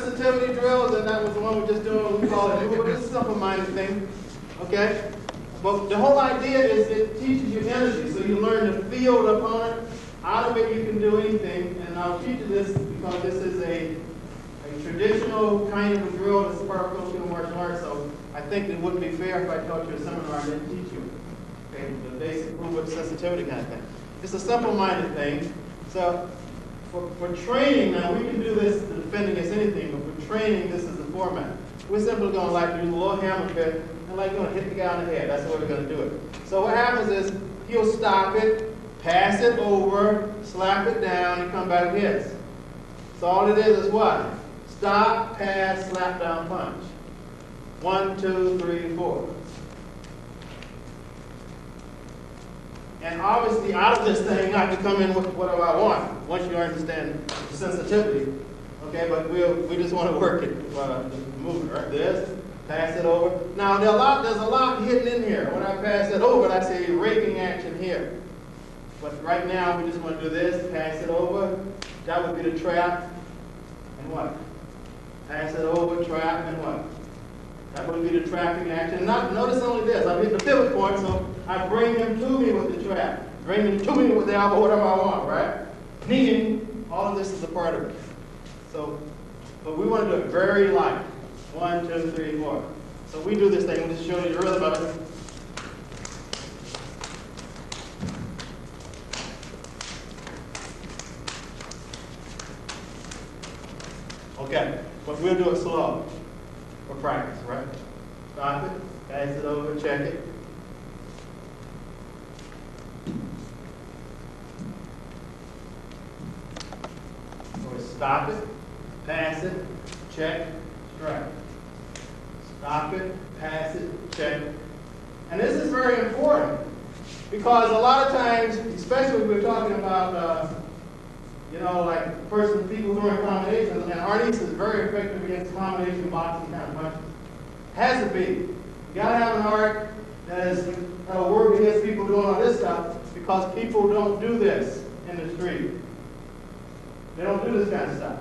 sensitivity drills, and that was the one we're just doing. We call it Hubud. It's a simple-minded thing, okay? But the whole idea is it teaches you energy, so you learn to feel the opponent. Out of it, you can do anything, and I'll teach you this because this is a traditional kind of a drill that's part of Filipino martial arts, so I think it wouldn't be fair if I taught you a seminar and didn't teach you, okay, the basic Hubud sensitivity kind of thing. It's a simple-minded thing. So for training, now we can do this to defend against anything, but for training, this is the format. We're simply going to like do a little hammer fit, and like going to hit the guy on the head. That's the way we're going to do it. So what happens is he'll stop it, pass it over, slap it down, and come back and hits. So all it is what? Stop, pass, slap down, punch. 1, 2, 3, 4. And obviously, out of this thing, I can come in with whatever I want once you understand the sensitivity. Okay, but we just want to work it. Move it right this, pass it over. Now there's a lot hidden in here. When I pass it over, I say raking action here. But right now, we just want to do this, pass it over. That would be the trap. And what? Pass it over, trap, and what? That would be the trapping action. Notice only this. I hit the pivot point, so I bring him to me with the trap. Bring him to me with the elbow, whatever I want, right? Meaning, all of this is a part of it. So, but we want to do it very light. 1, 2, 3, 4. So we do this thing. We'll just show you the rhythm of it. Okay, but we'll do it slow for practice, right? Stop it, pass it over, check it. Or stop it, pass it, check, strike. Stop it, pass it, check. And this is very important because a lot of times, especially when we're talking about like people who are in combinations, and Arnis is very effective against combination boxing kind of punches. Has to be. You gotta have an art that'll work against people doing all this stuff because people don't do this in the street. They don't do this kind of stuff.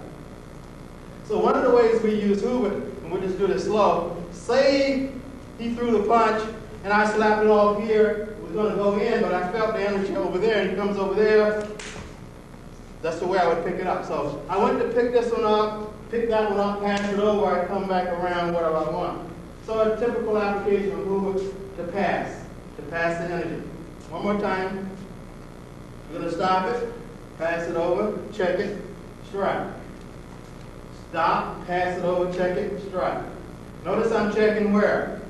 So one of the ways we use Hubud, and we'll just do this slow, say he threw the punch and I slapped it off here, it was gonna go in, but I felt the energy over there and he comes over there. That's the way I would pick it up. So I went to pick this one up, pick that one up, pass it over, I come back around whatever I want. So a typical application of Hubud to pass the energy. One more time. We're going to stop it, pass it over, check it, strike. Stop, pass it over, check it, strike. Notice I'm checking where?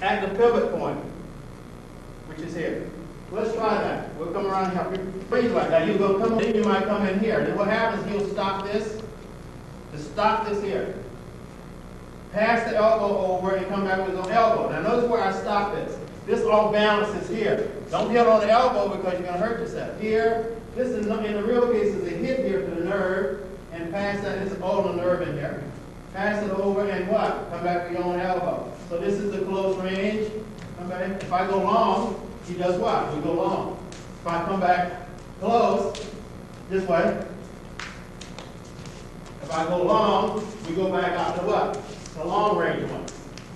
At the pivot point, which is here. Let's try that. We'll come around here. Freeze like that. You go come in, you might come in here. Then what happens, he'll stop this. To stop this here. Pass the elbow over and come back with his own elbow. Now notice where I stop this. This all balances here. Don't hit on the elbow because you're going to hurt yourself. Here, this is in the real case is a hit here to the nerve and pass that. It's all the nerve in here. Pass it over and what? Come back with your own elbow. So this is the close range. Come back. If I go long, he does what? We go long. If I come back close, this way. If I go long, we go back out to what? The long range one.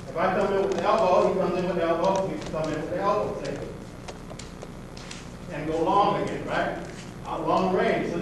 If I come in with the elbow, he comes in with the elbow, we come in with the elbow, say. And go long again, right? Out long range. So